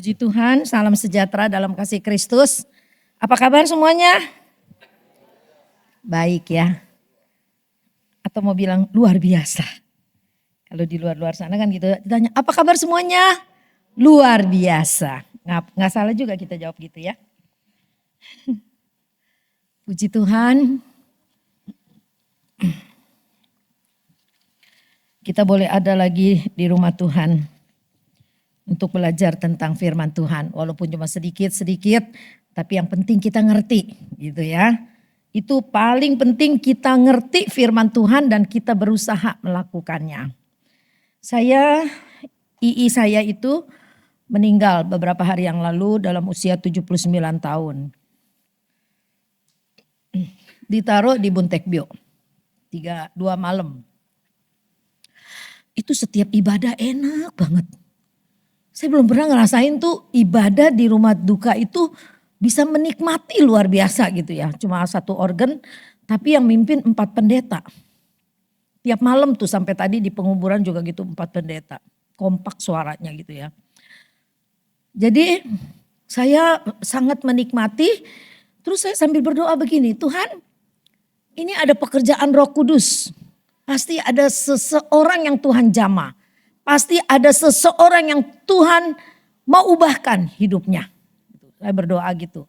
Puji Tuhan, salam sejahtera dalam kasih Kristus. Apa kabar semuanya? Baik ya. Atau mau bilang luar biasa. Kalau di luar-luar sana kan gitu, ditanya apa kabar semuanya? Luar biasa. Nggak salah juga kita jawab gitu ya. Puji Tuhan. Kita boleh ada lagi di rumah Tuhan untuk belajar tentang firman Tuhan. Walaupun cuma sedikit-sedikit, tapi yang penting kita ngerti gitu ya. Itu paling penting kita ngerti firman Tuhan dan kita berusaha melakukannya. II saya itu meninggal beberapa hari yang lalu dalam usia 79 tahun. Ditaruh di Buntekbyo, 2 malam. Itu setiap ibadah enak banget. Saya belum pernah ngerasain tuh ibadah di rumah duka itu bisa menikmati luar biasa gitu ya. Cuma 1 organ tapi yang mimpin 4 pendeta. Tiap malam tuh sampai tadi di penguburan juga gitu 4 pendeta. Kompak suaranya gitu ya. Jadi saya sangat menikmati. Terus saya sambil berdoa begini, Tuhan ini ada pekerjaan Roh Kudus. Pasti ada seseorang yang Tuhan jamah. Pasti ada seseorang yang Tuhan mau ubahkan hidupnya. Saya berdoa gitu.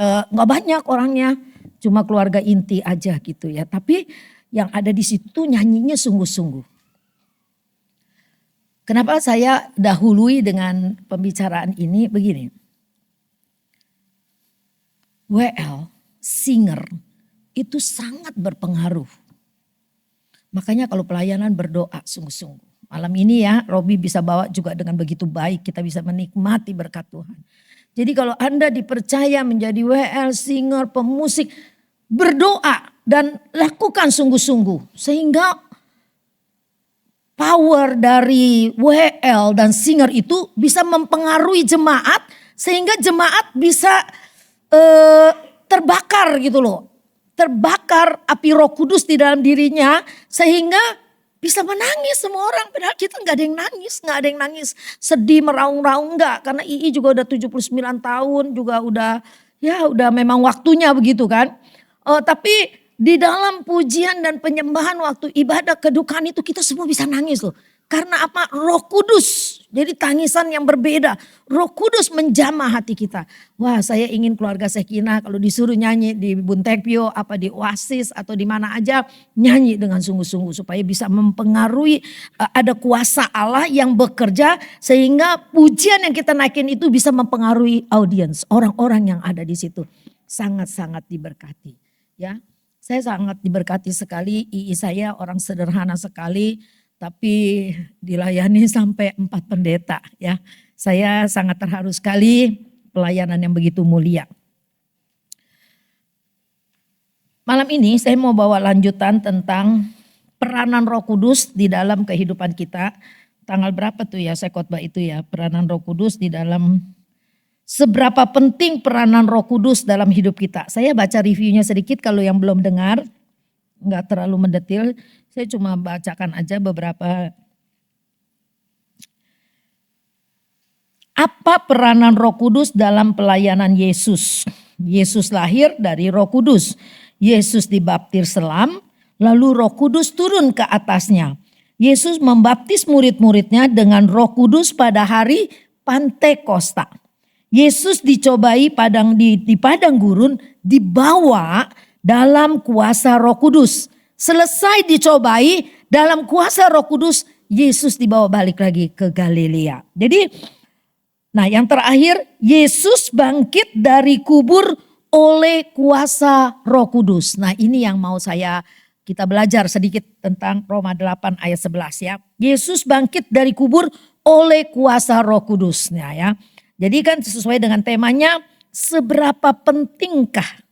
Gak banyak orangnya, cuma keluarga inti aja gitu ya. Tapi yang ada di situ nyanyinya sungguh-sungguh. Kenapa saya dahului dengan pembicaraan ini begini. WL, singer itu sangat berpengaruh. Makanya kalau pelayanan berdoa sungguh-sungguh. Malam ini ya Robi bisa bawa juga dengan begitu baik. Kita bisa menikmati berkat Tuhan. Jadi kalau Anda dipercaya menjadi WL, singer, pemusik. Berdoa dan lakukan sungguh-sungguh. Sehingga power dari WL dan singer itu bisa mempengaruhi jemaat. Sehingga jemaat bisa terbakar gitu loh. Terbakar api Roh Kudus di dalam dirinya sehingga bisa menangis semua orang. Padahal kita gak ada yang nangis, sedih meraung-raung enggak. Karena II juga udah 79 tahun juga udah memang waktunya begitu kan. Tapi di dalam pujian dan penyembahan waktu ibadah kedukaan itu kita semua bisa nangis loh. Karena apa? Roh Kudus. Jadi tangisan yang berbeda. Roh Kudus menjamah hati kita. Wah, saya ingin keluarga Sekinah kalau disuruh nyanyi di Buntekbyo, apa di Oasis atau di mana aja, nyanyi dengan sungguh-sungguh supaya bisa mempengaruhi ada kuasa Allah yang bekerja sehingga pujian yang kita naikin itu bisa mempengaruhi audiens, orang-orang yang ada di situ. Sangat-sangat diberkati, ya. Saya sangat diberkati sekali. II saya orang sederhana sekali. Tapi dilayani sampai 4 pendeta ya. Saya sangat terharu sekali pelayanan yang begitu mulia. Malam ini saya mau bawa lanjutan tentang peranan Roh Kudus di dalam kehidupan kita. Tanggal berapa tuh ya saya khotbah itu ya. Peranan Roh Kudus di dalam seberapa penting peranan Roh Kudus dalam hidup kita. Saya baca reviewnya sedikit kalau yang belum dengar. Enggak terlalu mendetil. Saya cuma bacakan aja beberapa. Apa peranan Roh Kudus dalam pelayanan Yesus? Yesus lahir dari Roh Kudus. Yesus dibaptis selam, lalu Roh Kudus turun ke atasnya. Yesus membaptis murid-muridnya dengan Roh Kudus pada hari Pantekosta. Yesus dicobai di padang gurun dibawa dalam kuasa Roh Kudus. Selesai dicobai dalam kuasa Roh Kudus, Yesus dibawa balik lagi ke Galilea. Jadi, nah yang terakhir, Yesus bangkit dari kubur oleh kuasa Roh Kudus. Nah ini yang mau kita belajar sedikit tentang Roma 8 ayat 11 ya. Yesus bangkit dari kubur oleh kuasa Roh Kudus. Nah, ya. Jadi kan sesuai dengan temanya, seberapa pentingkah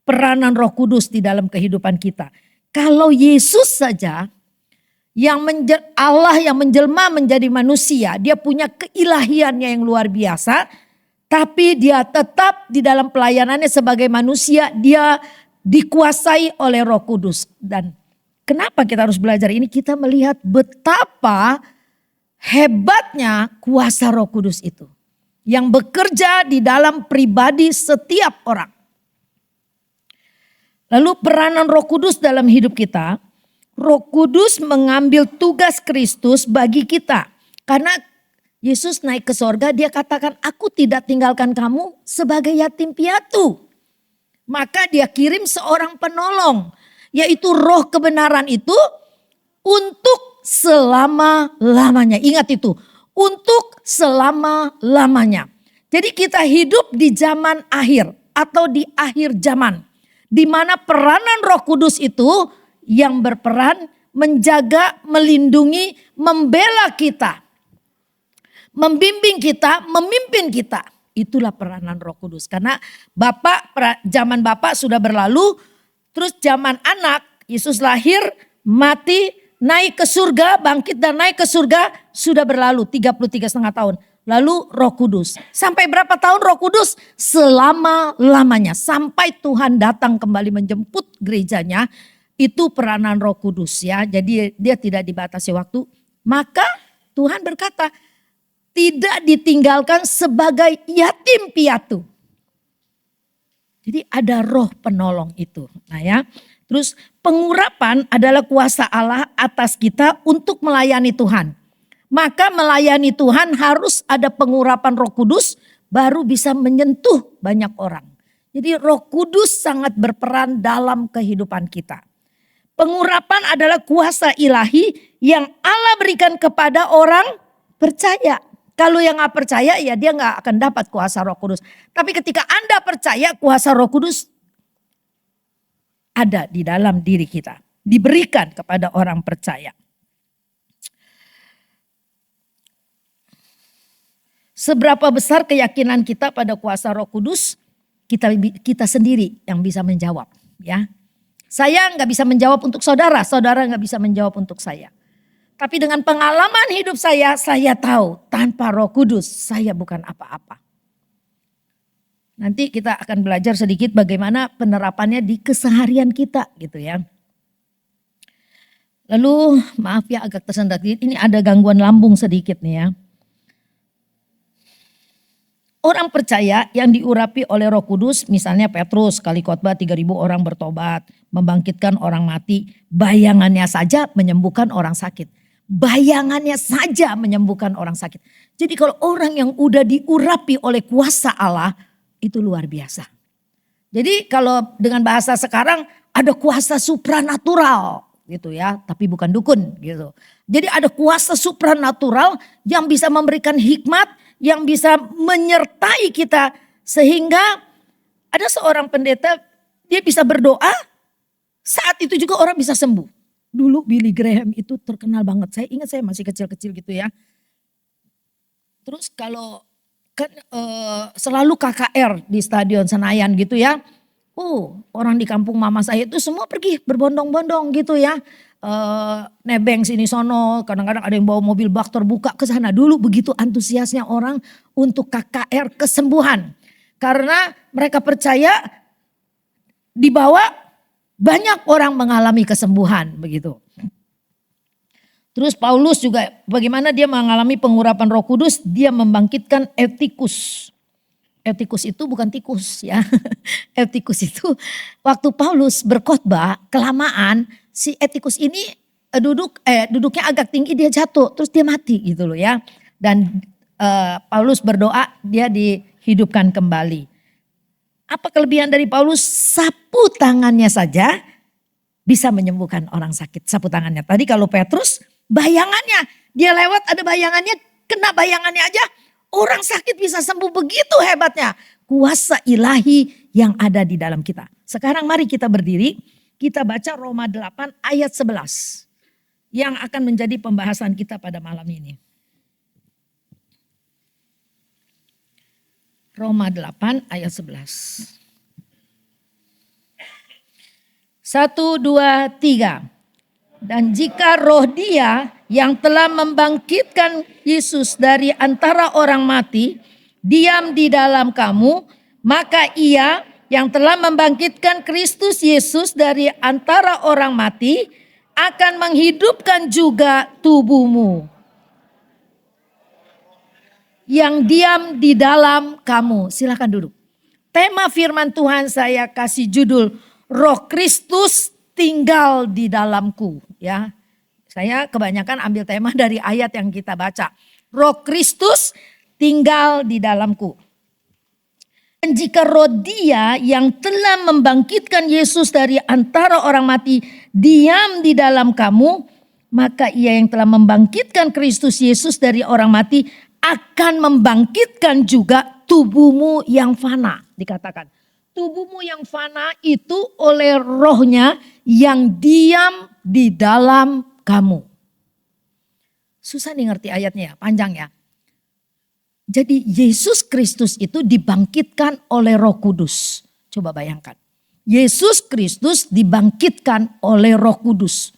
peranan Roh Kudus di dalam kehidupan kita. Kalau Yesus saja Allah yang menjelma menjadi manusia, dia punya keilahiannya yang luar biasa, tapi dia tetap di dalam pelayanannya sebagai manusia, dia dikuasai oleh Roh Kudus. Dan kenapa kita harus belajar ini? Kita melihat betapa hebatnya kuasa Roh Kudus itu. yang bekerja di dalam pribadi setiap orang. Lalu peranan Roh Kudus dalam hidup kita. Roh Kudus mengambil tugas Kristus bagi kita. Karena Yesus naik ke sorga, dia katakan, aku tidak tinggalkan kamu sebagai yatim piatu. Maka dia kirim seorang penolong, yaitu roh kebenaran itu untuk selama-lamanya. Ingat itu, untuk selama-lamanya. Jadi kita hidup di zaman akhir atau di akhir zaman. Di mana peranan Roh Kudus itu yang berperan menjaga, melindungi, membela kita. Membimbing kita, memimpin kita. Itulah peranan Roh Kudus. Karena zaman Bapak sudah berlalu, terus zaman anak, Yesus lahir, mati, naik ke surga, bangkit dan naik ke surga, sudah berlalu 33,5 tahun. Lalu Roh Kudus. Sampai berapa tahun Roh Kudus? Selama-lamanya. Sampai Tuhan datang kembali menjemput gerejanya, itu peranan Roh Kudus ya. Jadi dia tidak dibatasi waktu. Maka Tuhan berkata, tidak ditinggalkan sebagai yatim piatu. Jadi ada roh penolong itu. Nah ya, terus pengurapan adalah kuasa Allah atas kita untuk melayani Tuhan. Maka melayani Tuhan harus ada pengurapan Roh Kudus baru bisa menyentuh banyak orang. Jadi Roh Kudus sangat berperan dalam kehidupan kita. Pengurapan adalah kuasa ilahi yang Allah berikan kepada orang percaya. Kalau yang gak percaya ya dia gak akan dapat kuasa Roh Kudus. Tapi ketika Anda percaya, kuasa Roh Kudus ada di dalam diri kita. Diberikan kepada orang percaya. Seberapa besar keyakinan kita pada kuasa Roh Kudus, kita sendiri yang bisa menjawab. Ya, saya gak bisa menjawab untuk saudara, saudara gak bisa menjawab untuk saya. Tapi dengan pengalaman hidup saya tahu tanpa Roh Kudus saya bukan apa-apa. Nanti kita akan belajar sedikit bagaimana penerapannya di keseharian kita gitu ya. Lalu maaf ya agak tersendat, ini ada gangguan lambung sedikit nih ya. Orang percaya yang diurapi oleh Roh Kudus, misalnya Petrus kali khotbah 3.000 orang bertobat, membangkitkan orang mati, bayangannya saja menyembuhkan orang sakit. Bayangannya saja menyembuhkan orang sakit. Jadi kalau orang yang udah diurapi oleh kuasa Allah, itu luar biasa. Jadi kalau dengan bahasa sekarang ada kuasa supranatural gitu ya, tapi bukan dukun gitu. Jadi ada kuasa supranatural yang bisa memberikan hikmat, yang bisa menyertai kita sehingga ada seorang pendeta dia bisa berdoa, saat itu juga orang bisa sembuh. Dulu Billy Graham itu terkenal banget. Saya ingat saya masih kecil-kecil gitu ya. Terus kalau kan selalu KKR di Stadion Senayan gitu ya. Orang di kampung mama saya itu semua pergi berbondong-bondong gitu ya. Nebeng sini sono, kadang-kadang ada yang bawa mobil bak terbuka ke sana. Dulu begitu antusiasnya orang untuk KKR kesembuhan. Karena mereka percaya dibawa banyak orang mengalami kesembuhan begitu. Terus Paulus juga bagaimana dia mengalami pengurapan Roh Kudus, dia membangkitkan Eutikus. Eutikus itu bukan tikus ya. Eutikus itu waktu Paulus berkhotbah kelamaan si Eutikus ini duduknya agak tinggi dia jatuh terus dia mati gitu loh ya. Dan Paulus berdoa dia dihidupkan kembali. Apa kelebihan dari Paulus? Sapu tangannya saja bisa menyembuhkan orang sakit. Sapu tangannya. Tadi kalau Petrus bayangannya. Dia lewat ada bayangannya. Kena bayangannya aja. Orang sakit bisa sembuh, begitu hebatnya. Kuasa ilahi yang ada di dalam kita. Sekarang mari kita berdiri. Kita baca Roma 8 ayat 11. Yang akan menjadi pembahasan kita pada malam ini. Roma 8 ayat 11. 1, 2, 3. Dan jika roh dia yang telah membangkitkan Yesus dari antara orang mati diam di dalam kamu, maka ia yang telah membangkitkan Kristus Yesus dari antara orang mati akan menghidupkan juga tubuhmu. yang diam di dalam kamu. Silakan duduk. Tema firman Tuhan saya kasih judul Roh Kristus tinggal di dalamku, ya. Saya kebanyakan ambil tema dari ayat yang kita baca. Roh Kristus tinggal di dalamku. Dan jika roh Dia yang telah membangkitkan Yesus dari antara orang mati diam di dalam kamu, maka Ia yang telah membangkitkan Kristus Yesus dari orang mati akan membangkitkan juga tubuhmu yang fana. Dikatakan tubuhmu yang fana itu oleh rohnya yang diam di dalam kamu. Susah nih ngerti ayatnya, panjang ya. Jadi Yesus Kristus itu dibangkitkan oleh Roh Kudus. Coba bayangkan. Yesus Kristus dibangkitkan oleh Roh Kudus.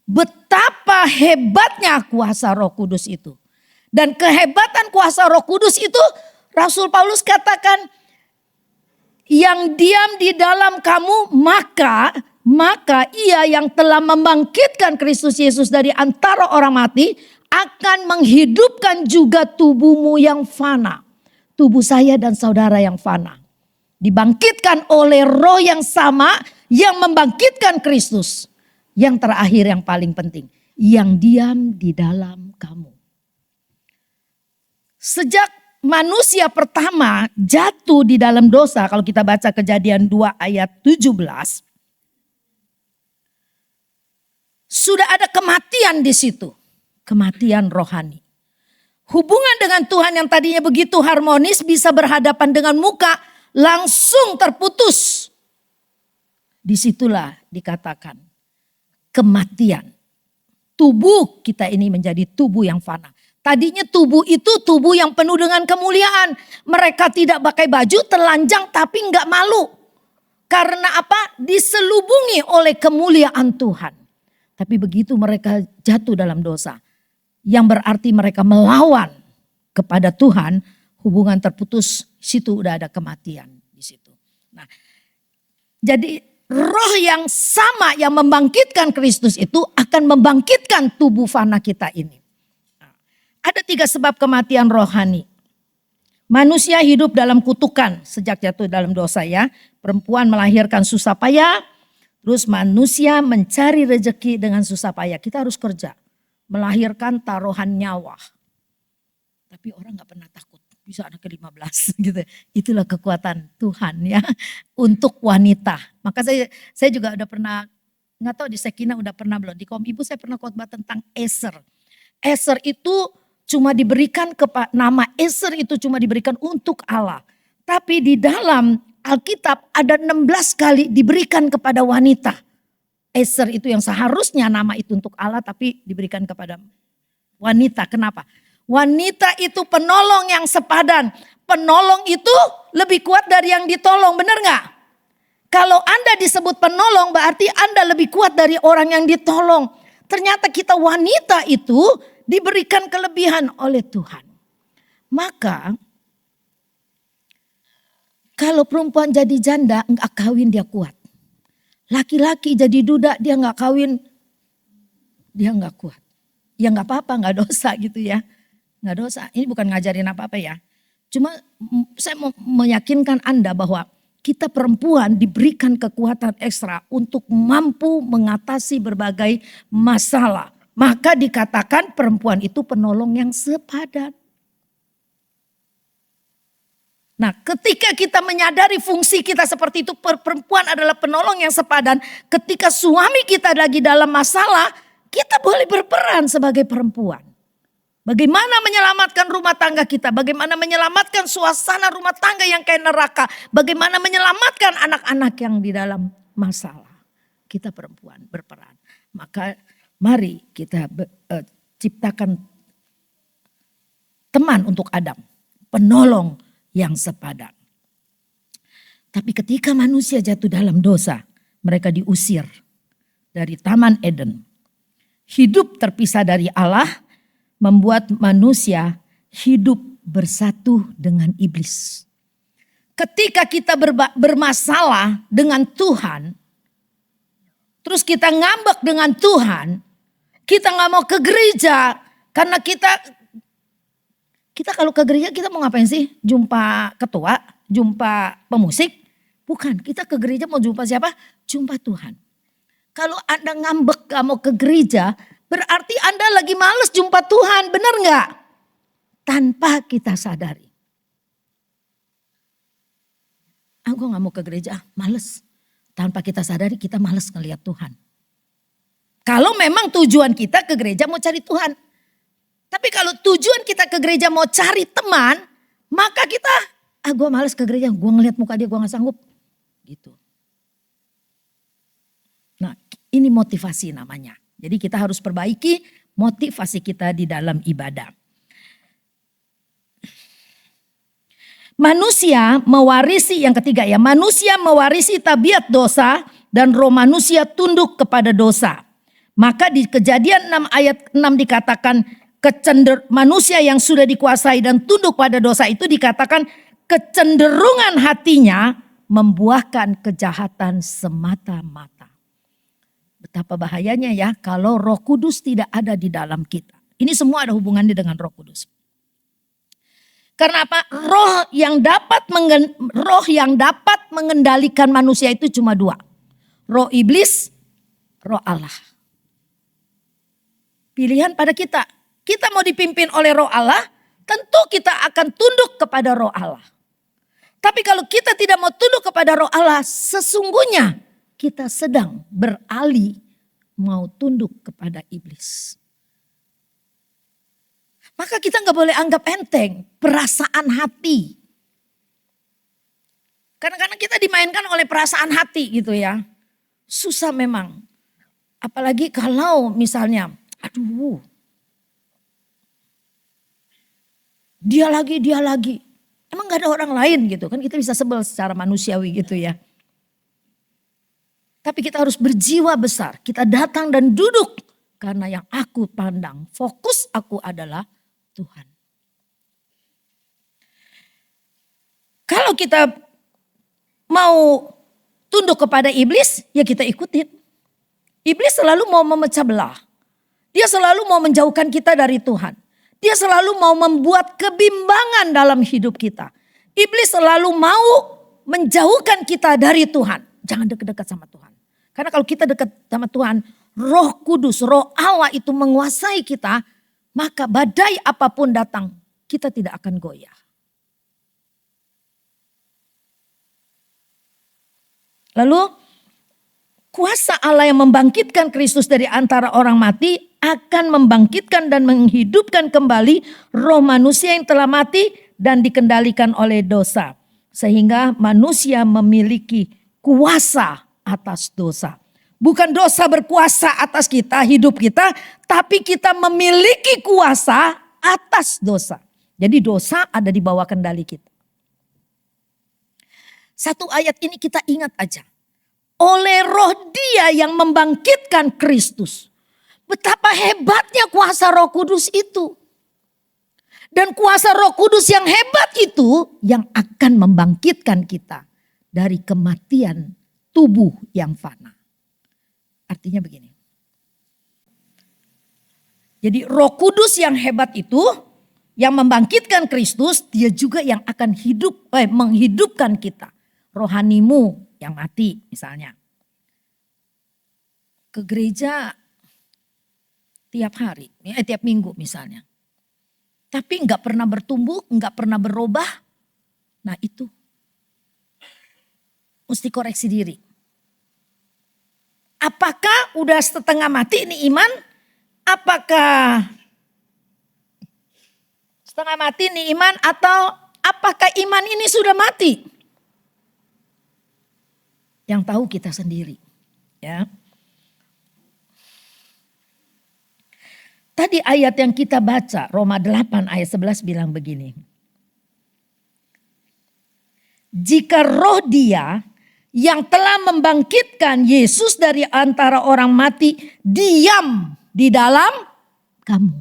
Betapa hebatnya kuasa Roh Kudus itu. Dan kehebatan kuasa Roh Kudus itu Rasul Paulus katakan, yang diam di dalam kamu maka Ia yang telah membangkitkan Kristus Yesus dari antara orang mati akan menghidupkan juga tubuhmu yang fana. Tubuh saya dan saudara yang fana. Dibangkitkan oleh roh yang sama yang membangkitkan Kristus. Yang terakhir yang paling penting. Yang diam di dalam kamu. Sejak manusia pertama jatuh di dalam dosa. Kalau kita baca Kejadian 2 ayat 17. Sudah ada kematian di situ. Kematian rohani. Hubungan dengan Tuhan yang tadinya begitu harmonis bisa berhadapan dengan muka langsung terputus. Disitulah dikatakan kematian. Tubuh kita ini menjadi tubuh yang fana. Tadinya tubuh itu tubuh yang penuh dengan kemuliaan. Mereka tidak pakai baju, telanjang tapi enggak malu. Karena apa? Diselubungi oleh kemuliaan Tuhan. Tapi begitu mereka jatuh dalam dosa. Yang berarti mereka melawan kepada Tuhan, hubungan terputus, situ udah ada kematian di situ. Nah, jadi roh yang sama yang membangkitkan Kristus itu akan membangkitkan tubuh fana kita ini. Nah, ada 3 sebab kematian rohani. Manusia hidup dalam kutukan sejak jatuh dalam dosa ya. Perempuan melahirkan susah payah, terus manusia mencari rezeki dengan susah payah. Kita harus kerja. Melahirkan taruhan nyawa. Tapi orang gak pernah takut. Bisa anak ke-15 gitu. Itulah kekuatan Tuhan ya. Untuk wanita. Maka saya juga udah pernah. Gak tahu di Sekina udah pernah belum. Di kaum ibu saya pernah khotbah tentang Eser. Eser itu cuma diberikan. Nama Eser itu cuma diberikan untuk Allah. Tapi di dalam Alkitab ada 16 kali diberikan kepada wanita. Eser itu yang seharusnya nama itu untuk Allah tapi diberikan kepada wanita. Kenapa? Wanita itu penolong yang sepadan. Penolong itu lebih kuat dari yang ditolong, benar gak? Kalau Anda disebut penolong berarti Anda lebih kuat dari orang yang ditolong. Ternyata kita wanita itu diberikan kelebihan oleh Tuhan. Maka kalau perempuan jadi janda enggak kawin dia kuat. Laki-laki jadi duda dia nggak kawin, dia nggak kuat. Ya nggak apa-apa, nggak dosa gitu ya, nggak dosa. Ini bukan ngajarin apa-apa ya. Cuma saya mau meyakinkan Anda bahwa kita perempuan diberikan kekuatan ekstra untuk mampu mengatasi berbagai masalah. Maka dikatakan perempuan itu penolong yang sepadan. Nah, ketika kita menyadari fungsi kita seperti itu, perempuan adalah penolong yang sepadan. Ketika suami kita lagi dalam masalah, kita boleh berperan sebagai perempuan. Bagaimana menyelamatkan rumah tangga kita, bagaimana menyelamatkan suasana rumah tangga yang kayak neraka, bagaimana menyelamatkan anak-anak yang di dalam masalah. Kita perempuan berperan. Maka mari kita ciptakan teman untuk Adam, penolong yang sepadan. Tapi ketika manusia jatuh dalam dosa, mereka diusir dari Taman Eden. Hidup terpisah dari Allah membuat manusia hidup bersatu dengan iblis. Ketika kita bermasalah dengan Tuhan, terus kita ngambek dengan Tuhan, kita gak mau ke gereja karena kita Kita kalau ke gereja kita mau ngapain sih? Jumpa ketua, jumpa pemusik? Bukan, kita ke gereja mau jumpa siapa? Jumpa Tuhan. Kalau Anda ngambek gak mau ke gereja, berarti Anda lagi males jumpa Tuhan, benar gak? Tanpa kita sadari. Aku gak mau ke gereja, males. Tanpa kita sadari kita males ngelihat Tuhan. Kalau memang tujuan kita ke gereja mau cari Tuhan. Tapi kalau tujuan kita ke gereja mau cari teman, maka kita, gue males ke gereja, gue ngelihat muka dia gue gak sanggup. Gitu. Nah ini motivasi namanya. Jadi kita harus perbaiki motivasi kita di dalam ibadah. Manusia mewarisi, yang ketiga ya, manusia mewarisi tabiat dosa dan roh manusia tunduk kepada dosa. Maka di Kejadian 6 ayat 6 dikatakan manusia yang sudah dikuasai dan tunduk pada dosa itu dikatakan kecenderungan hatinya membuahkan kejahatan semata-mata. Betapa bahayanya ya kalau Roh Kudus tidak ada di dalam kita. Ini semua ada hubungannya dengan Roh Kudus. Karena apa? Roh yang dapat mengendalikan manusia itu cuma dua. Roh iblis, roh Allah. Pilihan pada kita. Kita mau dipimpin oleh roh Allah, tentu kita akan tunduk kepada roh Allah. Tapi kalau kita tidak mau tunduk kepada roh Allah, sesungguhnya kita sedang beralih mau tunduk kepada iblis. Maka kita gak boleh anggap enteng perasaan hati. Kadang-kadang kita dimainkan oleh perasaan hati gitu ya. Susah memang. Apalagi kalau misalnya, aduh. Dia lagi. Emang gak ada orang lain gitu kan, kita bisa sebel secara manusiawi gitu ya. Tapi kita harus berjiwa besar, kita datang dan duduk. Karena yang aku pandang, fokus aku adalah Tuhan. Kalau kita mau tunduk kepada iblis, ya kita ikutin. Iblis selalu mau memecah belah. Dia selalu mau menjauhkan kita dari Tuhan. Dia selalu mau membuat kebimbangan dalam hidup kita. Iblis selalu mau menjauhkan kita dari Tuhan. Jangan dekat-dekat sama Tuhan. Karena kalau kita dekat sama Tuhan, Roh Kudus, Roh Allah itu menguasai kita, maka badai apapun datang, kita tidak akan goyah. Lalu kuasa Allah yang membangkitkan Kristus dari antara orang mati akan membangkitkan dan menghidupkan kembali roh manusia yang telah mati dan dikendalikan oleh dosa. Sehingga manusia memiliki kuasa atas dosa. Bukan dosa berkuasa atas kita, hidup kita, tapi kita memiliki kuasa atas dosa. Jadi dosa ada di bawah kendali kita. Satu ayat ini kita ingat aja. Oleh roh Dia yang membangkitkan Kristus. Betapa hebatnya kuasa Roh Kudus itu. Dan kuasa Roh Kudus yang hebat itu yang akan membangkitkan kita dari kematian tubuh yang fana. Artinya begini. Jadi Roh Kudus yang hebat itu yang membangkitkan Kristus, dia juga yang akan menghidupkan kita. Rohanimu yang mati misalnya. Ke gereja tiap hari, tiap minggu misalnya. Tapi nggak pernah bertumbuh, nggak pernah berubah. Nah itu mesti koreksi diri. Apakah udah setengah mati ini iman? Apakah setengah mati ini iman atau apakah iman ini sudah mati? Yang tahu kita sendiri, ya. Tadi ayat yang kita baca, Roma 8 ayat 11 bilang begini. Jika roh Dia yang telah membangkitkan Yesus dari antara orang mati diam di dalam kamu.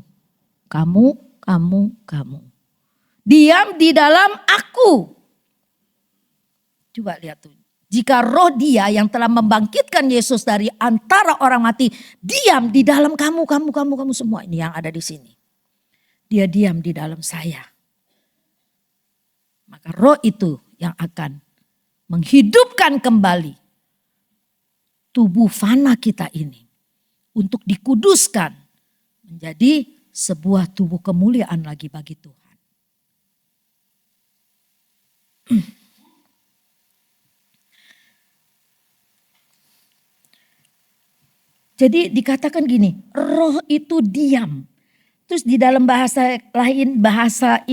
Kamu. Diam di dalam aku. Coba lihat tuh. Jika roh Dia yang telah membangkitkan Yesus dari antara orang mati diam di dalam kamu semua ini yang ada di sini. Dia diam di dalam saya. Maka roh itu yang akan menghidupkan kembali tubuh fana kita ini. Untuk dikuduskan menjadi sebuah tubuh kemuliaan lagi bagi Tuhan. Jadi dikatakan gini, roh itu diam. Terus di dalam bahasa lain, bahasa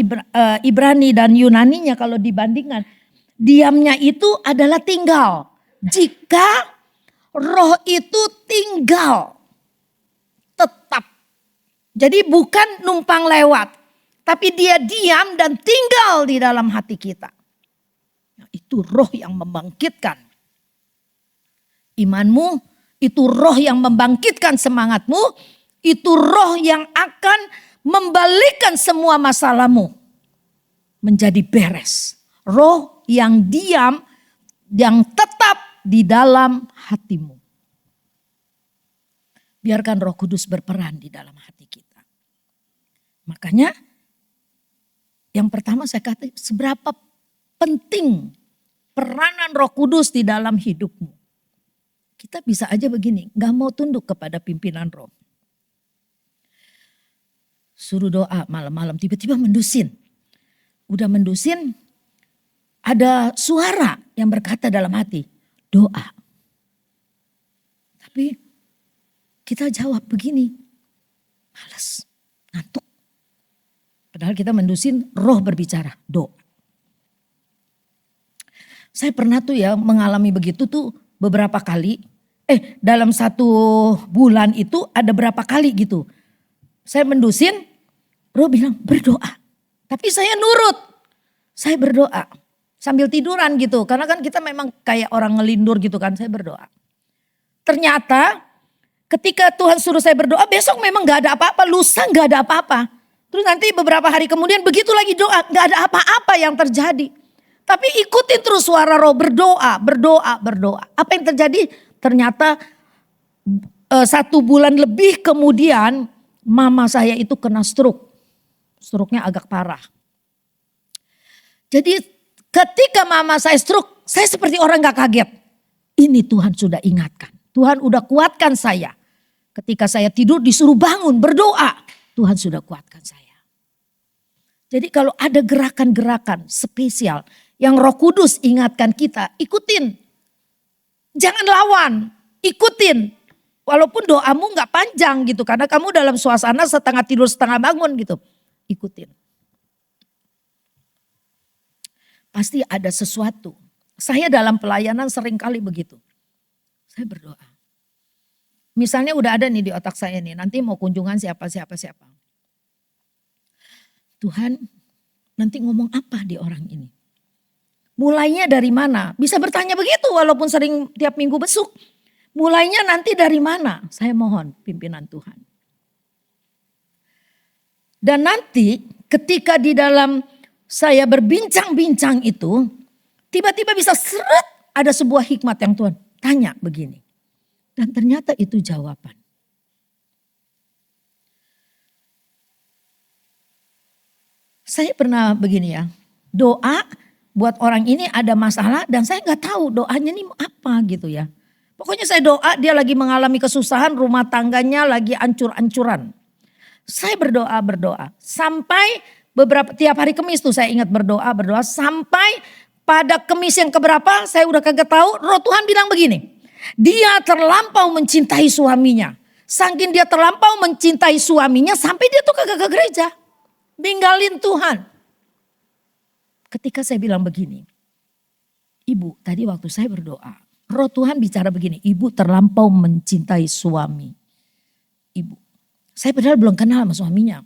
Ibrani dan Yunaninya kalau dibandingkan, diamnya itu adalah tinggal. Jika roh itu tinggal, tetap. Jadi bukan numpang lewat, tapi dia diam dan tinggal di dalam hati kita. Itu roh yang membangkitkan imanmu, itu roh yang membangkitkan semangatmu, itu roh yang akan membalikkan semua masalahmu menjadi beres. Roh yang diam, yang tetap di dalam hatimu. Biarkan Roh Kudus berperan di dalam hati kita. Makanya yang pertama saya kata, seberapa penting peranan Roh Kudus di dalam hidupmu. Kita bisa aja begini, gak mau tunduk kepada pimpinan roh. Suruh doa malam-malam, tiba-tiba mendusin. Udah mendusin, ada suara yang berkata dalam hati, doa. Tapi kita jawab begini, malas, ngantuk. Padahal kita mendusin, roh berbicara, doa. Saya pernah tuh ya mengalami begitu tuh beberapa kali. Dalam 1 bulan itu ada berapa kali gitu. Saya mendusin, roh bilang berdoa. Tapi saya nurut, saya berdoa. Sambil tiduran gitu, karena kan kita memang kayak orang ngelindur gitu kan, saya berdoa. Ternyata ketika Tuhan suruh saya berdoa, besok memang gak ada apa-apa, lusa gak ada apa-apa. Terus nanti beberapa hari kemudian begitu lagi doa, gak ada apa-apa yang terjadi. Tapi ikutin terus suara roh, berdoa, berdoa, berdoa. Apa yang terjadi? Ternyata 1 bulan lebih kemudian mama saya itu kena stroke. Stroke-nya agak parah. Jadi ketika mama saya stroke, saya seperti orang gak kaget. Ini Tuhan sudah ingatkan. Tuhan udah kuatkan saya. Ketika saya tidur disuruh bangun berdoa. Tuhan sudah kuatkan saya. Jadi kalau ada gerakan-gerakan spesial yang Roh Kudus ingatkan kita, ikutin. Jangan lawan, ikutin. Walaupun doamu gak panjang gitu, karena kamu dalam suasana setengah tidur setengah bangun gitu. Ikutin. Pasti ada sesuatu. Saya dalam pelayanan sering kali begitu. Saya berdoa. Misalnya udah ada nih di otak saya nih, nanti mau kunjungan siapa. Tuhan nanti ngomong apa di orang ini? Mulainya dari mana? Bisa bertanya begitu walaupun sering tiap minggu besuk. Mulainya nanti dari mana? Saya mohon pimpinan Tuhan. Dan nanti ketika di dalam saya berbincang-bincang itu, tiba-tiba bisa seret ada sebuah hikmat yang Tuhan tanya begini. Dan ternyata itu jawaban. Saya pernah begini ya, doa buat orang ini ada masalah dan saya nggak tahu doanya ini apa gitu ya. Pokoknya saya doa dia lagi mengalami kesusahan, rumah tangganya lagi ancur-ancuran. Saya berdoa sampai tiap hari Kamis tuh saya ingat berdoa sampai pada Kamis yang keberapa saya udah kagak tahu. Roh Tuhan bilang begini, dia terlampau mencintai suaminya. Saking dia terlampau mencintai suaminya sampai dia tuh kagak ke gereja, ninggalin Tuhan. Ketika saya bilang begini, Ibu tadi waktu saya berdoa, Roh Tuhan bicara begini, Ibu terlampau mencintai suami Ibu. Saya padahal belum kenal sama suaminya.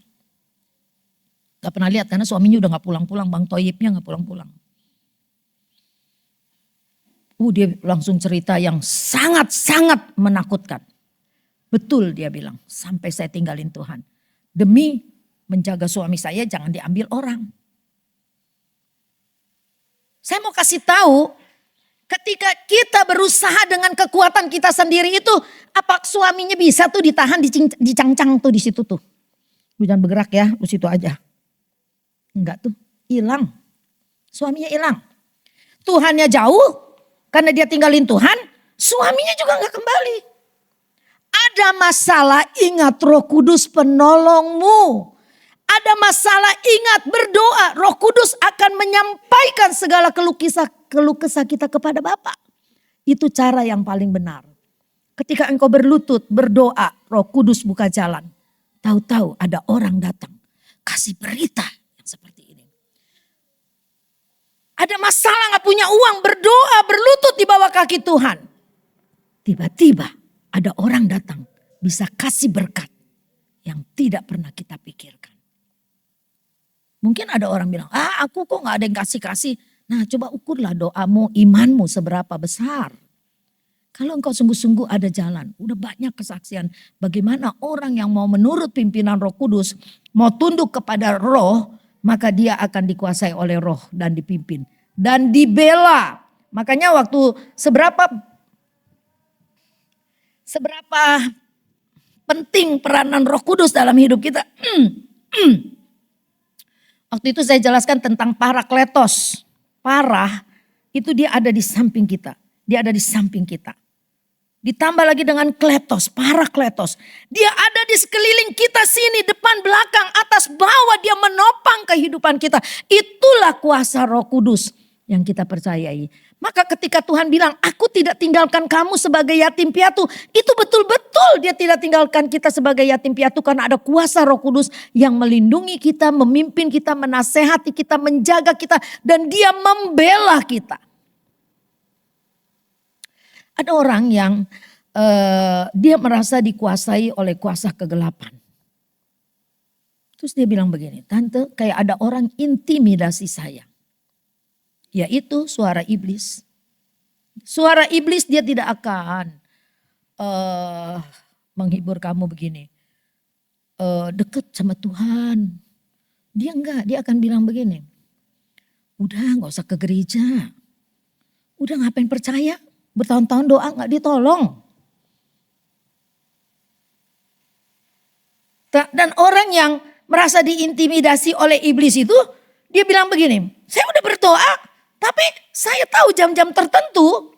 Gak pernah lihat karena suaminya udah gak pulang-pulang, Bang Toyibnya gak pulang-pulang. Dia langsung cerita yang sangat-sangat menakutkan. Betul dia bilang, sampai saya tinggalin Tuhan. Demi menjaga suami saya jangan diambil orang. Saya mau kasih tahu, ketika kita berusaha dengan kekuatan kita sendiri itu, apa suaminya bisa tuh ditahan, dicangcang tuh di situ tuh. Lu jangan bergerak ya, lu situ aja. Enggak tuh, hilang. suaminya hilang. Tuhannya jauh karena dia tinggalin Tuhan, suaminya juga gak kembali. Ada masalah, ingat Roh Kudus penolongmu. Ada masalah, ingat berdoa. Roh Kudus akan menyampaikan segala keluh kesah kita kepada Bapa. Itu cara yang paling benar. Ketika engkau berlutut, berdoa, Roh Kudus buka jalan. Tahu-tahu ada orang datang, kasih berita yang seperti ini. Ada masalah gak punya uang, berdoa, berlutut di bawah kaki Tuhan. Tiba-tiba ada orang datang, bisa kasih berkat yang tidak pernah kita pikirkan. Mungkin ada orang bilang, aku kok gak ada yang kasih-kasih. Nah coba ukurlah doamu, imanmu seberapa besar. Kalau engkau sungguh-sungguh ada jalan, udah banyak kesaksian bagaimana orang yang mau menurut pimpinan Roh Kudus, mau tunduk kepada Roh, maka dia akan dikuasai oleh Roh dan dipimpin. Dan dibela. Makanya waktu seberapa penting peranan Roh Kudus dalam hidup kita. Waktu itu saya jelaskan tentang parakletos. Parah itu dia ada di samping kita. Dia ada di samping kita. Ditambah lagi dengan kletos, parakletos. Dia ada di sekeliling kita sini, depan, belakang, atas, bawah. Dia menopang kehidupan kita. Itulah kuasa Roh Kudus yang kita percayai. Maka ketika Tuhan bilang, aku tidak tinggalkan kamu sebagai yatim piatu. Itu betul-betul dia tidak tinggalkan kita sebagai yatim piatu. Karena ada kuasa Roh Kudus yang melindungi kita, memimpin kita, menasehati kita, menjaga kita. Dan dia membela kita. Ada orang yang dia merasa dikuasai oleh kuasa kegelapan. Terus dia bilang begini, tante kayak ada orang intimidasi saya. Yaitu suara iblis. Suara iblis dia tidak akan menghibur kamu begini. Deket sama Tuhan. Dia enggak, dia akan bilang begini. Udah gak usah ke gereja. Udah ngapain percaya. Bertahun-tahun doa gak ditolong. Dan orang yang merasa diintimidasi oleh iblis itu, dia bilang begini, saya udah berdoa, tapi saya tahu jam-jam tertentu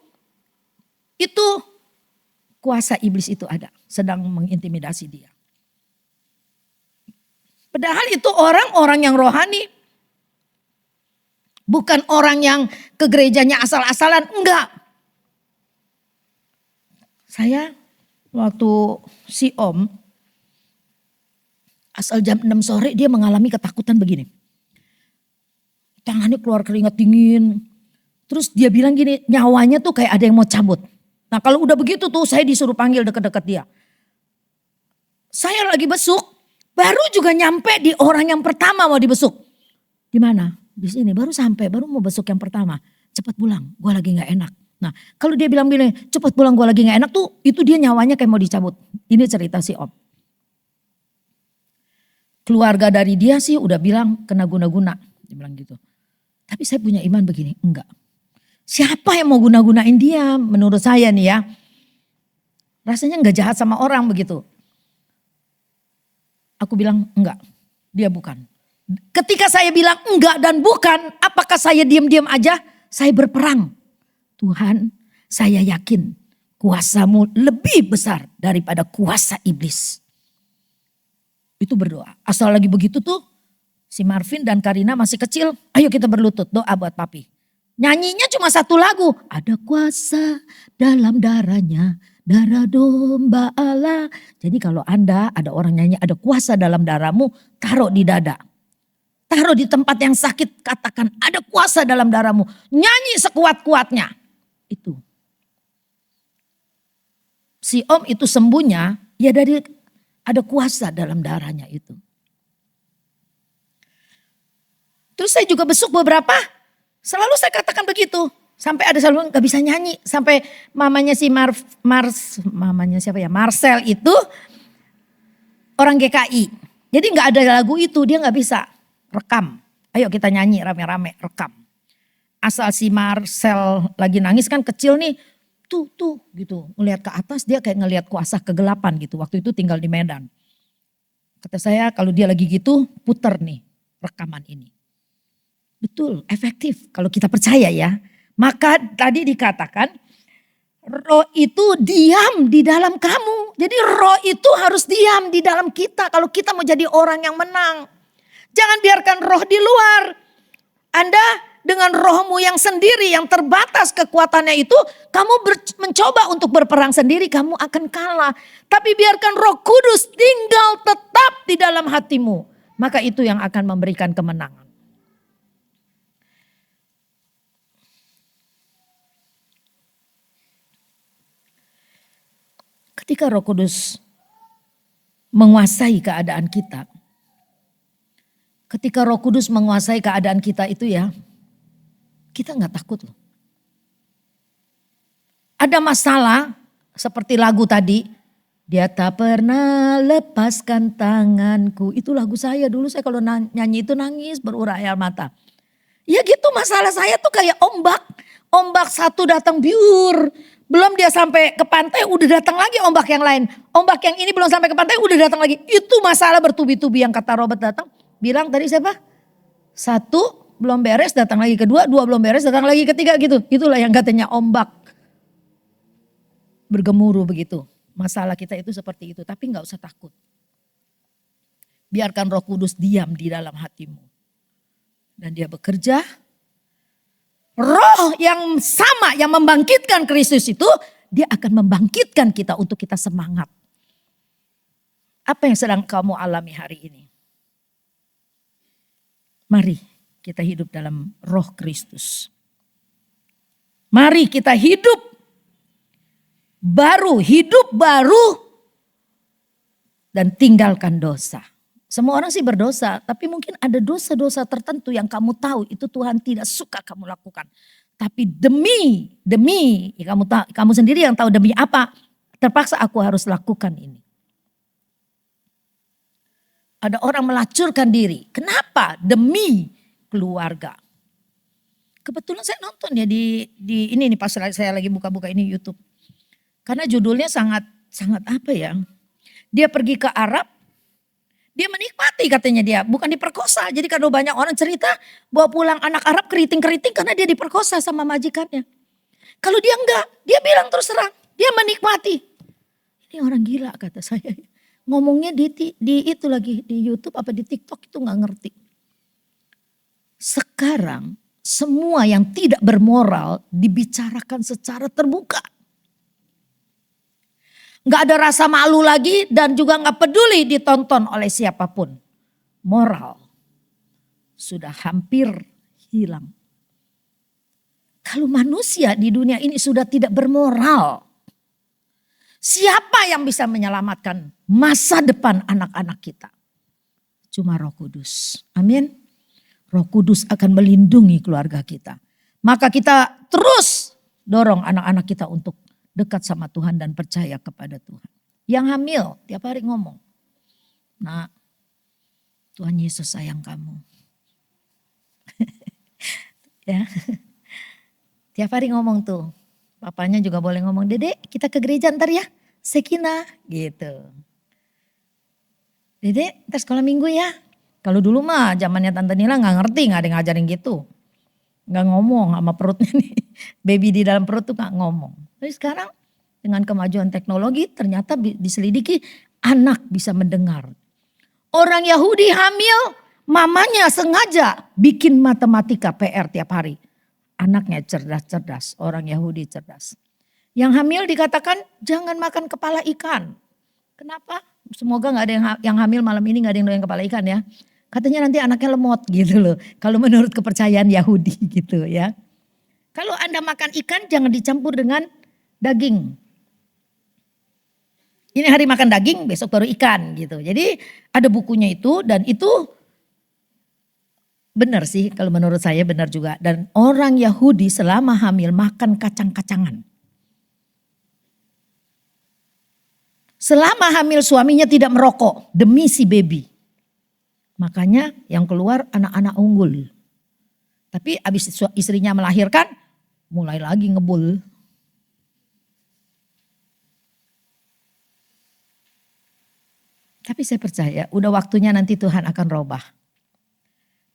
itu kuasa iblis itu ada, sedang mengintimidasi dia. Padahal itu orang-orang yang rohani, bukan orang yang ke gerejanya asal-asalan, enggak. Saya waktu si Om, asal jam 6 sore dia mengalami ketakutan begini. Tangannya keluar keringat dingin. Terus dia bilang gini, nyawanya tuh kayak ada yang mau cabut. Nah kalau udah begitu tuh saya disuruh panggil deket-deket dia. Saya lagi besuk, baru juga nyampe di orang yang pertama mau dibesuk. Di mana? Di sini, baru sampai, baru mau besuk yang pertama. Cepat pulang, gue lagi gak enak. Nah kalau dia bilang gini, cepat pulang gue lagi gak enak tuh, itu dia nyawanya kayak mau dicabut. Ini cerita si Om. Keluarga dari dia sih udah bilang kena guna-guna. Dia bilang gitu. Tapi saya punya iman begini, enggak. Siapa yang mau guna-gunain dia menurut saya nih ya. Rasanya enggak jahat sama orang begitu. Aku bilang enggak, dia bukan. Ketika saya bilang enggak dan bukan, apakah saya diam-diam aja? Saya berperang. Tuhan, saya yakin kuasamu lebih besar daripada kuasa iblis. Itu berdoa. Asal lagi begitu tuh si Marvin dan Karina masih kecil. Ayo kita berlutut doa buat papi. Nyanyinya cuma satu lagu. Ada kuasa dalam darahnya. Darah domba Allah. Jadi kalau Anda ada orang nyanyi ada kuasa dalam darahmu. Taruh di dada. Taruh di tempat yang sakit. Katakan ada kuasa dalam darahmu. Nyanyi sekuat-kuatnya. Itu. Si Om itu sembuhnya ya dari ada kuasa dalam darahnya itu. Terus saya juga besuk beberapa, selalu saya katakan begitu. Sampai ada selalu gak bisa nyanyi. Sampai mamanya si mamanya siapa ya, Marcel itu orang GKI. Jadi gak ada lagu itu, dia gak bisa rekam. Ayo kita nyanyi rame-rame, rekam. Asal si Marcel lagi nangis kan kecil nih, tuh gitu. Ngelihat ke atas dia kayak ngelihat kuasa kegelapan gitu. Waktu itu tinggal di Medan. Kata saya kalau dia lagi gitu puter nih rekaman ini. Betul, efektif kalau kita percaya ya. Maka tadi dikatakan roh itu diam di dalam kamu. Jadi roh itu harus diam di dalam kita kalau kita mau jadi orang yang menang. Jangan biarkan roh di luar. Anda dengan rohmu yang sendiri yang terbatas kekuatannya itu, kamu mencoba untuk berperang sendiri, kamu akan kalah. Tapi biarkan Roh Kudus tinggal tetap di dalam hatimu. Maka itu yang akan memberikan kemenangan. Ketika Roh Kudus menguasai keadaan kita. Ketika Roh Kudus menguasai keadaan kita itu ya, kita nggak takut loh. Ada masalah seperti lagu tadi. Dia tak pernah lepaskan tanganku. Itu lagu saya dulu, saya kalau nyanyi itu nangis berurai air mata. Ya gitu, masalah saya tuh kayak ombak. Ombak satu datang biur. Belum dia sampai ke pantai udah datang lagi ombak yang lain. Ombak yang ini belum sampai ke pantai udah datang lagi. Itu masalah bertubi-tubi yang kata Robert datang. Bilang tadi siapa? Satu belum beres datang lagi kedua. Dua belum beres datang lagi ketiga gitu. Itulah yang katanya ombak bergemuruh begitu. Masalah kita itu seperti itu. Tapi gak usah takut. Biarkan Roh Kudus diam di dalam hatimu. Dan dia bekerja. Roh yang sama yang membangkitkan Kristus itu, dia akan membangkitkan kita untuk kita semangat. Apa yang sedang kamu alami hari ini? Mari kita hidup dalam Roh Kristus. Mari kita hidup baru dan tinggalkan dosa. Semua orang sih berdosa, tapi mungkin ada dosa-dosa tertentu yang kamu tahu itu Tuhan tidak suka kamu lakukan. Tapi demi ya kamu sendiri yang tahu demi apa, terpaksa aku harus lakukan ini. Ada orang melacurkan diri. Kenapa? Demi keluarga. Kebetulan saya nonton ya di ini nih pas saya lagi buka-buka ini YouTube. Karena judulnya sangat apa ya? Dia pergi ke Arab. Dia menikmati katanya dia, bukan diperkosa. Jadi kalau banyak orang cerita bawa pulang anak Arab keriting-keriting karena dia diperkosa sama majikannya. Kalau dia enggak, dia bilang terus terang, dia menikmati. Ini orang gila kata saya. Ngomongnya di itu lagi di YouTube apa di TikTok itu nggak ngerti. Sekarang semua yang tidak bermoral dibicarakan secara terbuka. Gak ada rasa malu lagi dan juga gak peduli ditonton oleh siapapun. Moral sudah hampir hilang. Kalau manusia di dunia ini sudah tidak bermoral, siapa yang bisa menyelamatkan masa depan anak-anak kita? Cuma Roh Kudus. Amin. Roh Kudus akan melindungi keluarga kita. Maka kita terus dorong anak-anak kita untuk dekat sama Tuhan dan percaya kepada Tuhan. Yang hamil tiap hari ngomong. Nah, Tuhan Yesus sayang kamu. Ya. Tiap hari ngomong tuh. Papanya juga boleh ngomong, Dedek kita ke gereja ntar ya. Sekina gitu. Dedek ntar sekolah minggu ya. Kalau dulu mah zamannya Tante Nila gak ngerti, gak ada yang ngajarin gitu. Gak ngomong sama perutnya nih. Baby di dalam perut tuh gak ngomong. Tapi sekarang dengan kemajuan teknologi ternyata diselidiki anak bisa mendengar. Orang Yahudi hamil, mamanya sengaja bikin matematika PR tiap hari. Anaknya cerdas-cerdas, orang Yahudi cerdas. Yang hamil dikatakan jangan makan kepala ikan. Kenapa? Semoga gak ada yang hamil malam ini gak ada yang doyan kepala ikan ya. Katanya nanti anaknya lemot gitu loh. Kalau menurut kepercayaan Yahudi gitu ya. Kalau Anda makan ikan jangan dicampur dengan daging. Ini hari makan daging, besok baru ikan gitu. Jadi ada bukunya itu dan itu benar sih kalau menurut saya benar juga. Dan orang Yahudi selama hamil makan kacang-kacangan. Selama hamil suaminya tidak merokok demi si baby. Makanya yang keluar anak-anak unggul. Tapi habis istrinya melahirkan mulai lagi ngebul. Tapi saya percaya udah waktunya nanti Tuhan akan robah.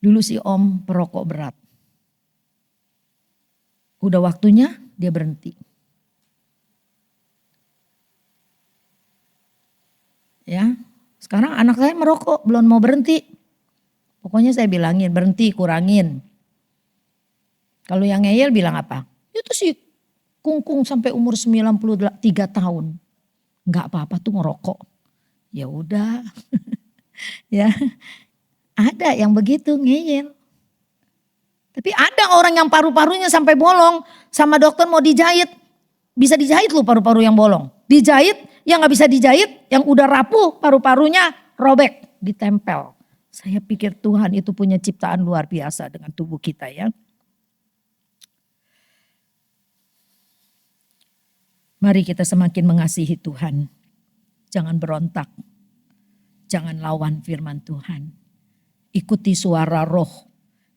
Dulu si om perokok berat. Udah waktunya dia berhenti. Ya, sekarang anak saya merokok belum mau berhenti. Pokoknya saya bilangin berhenti, kurangin. Kalau yang ngeyel bilang apa? Itu sih kungkung sampai umur 93 tahun. Enggak apa-apa tuh ngerokok. Ya udah. Ya, ada yang begitu ngeyel. Tapi ada orang yang paru-parunya sampai bolong, sama dokter mau dijahit. Bisa dijahit loh paru-paru yang bolong. Dijahit, yang gak bisa dijahit, yang udah rapuh paru-parunya robek, ditempel. Saya pikir Tuhan itu punya ciptaan luar biasa dengan tubuh kita ya. Mari kita semakin mengasihi Tuhan. Jangan berontak. Jangan lawan firman Tuhan. Ikuti suara roh.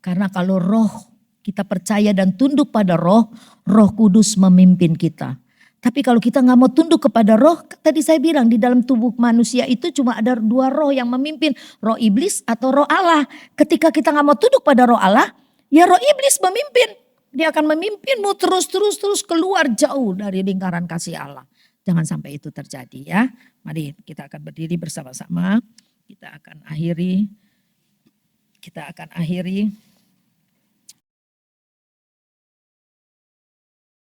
Karena kalau roh kita percaya dan tunduk pada roh, Roh Kudus memimpin kita. Tapi kalau kita gak mau tunduk kepada roh, tadi saya bilang di dalam tubuh manusia itu cuma ada dua roh yang memimpin. Roh iblis atau roh Allah. Ketika kita gak mau tunduk pada roh Allah, ya roh iblis memimpin. Dia akan memimpinmu terus keluar jauh dari lingkaran kasih Allah. Jangan sampai itu terjadi ya. Mari kita akan berdiri bersama-sama. Kita akan akhiri.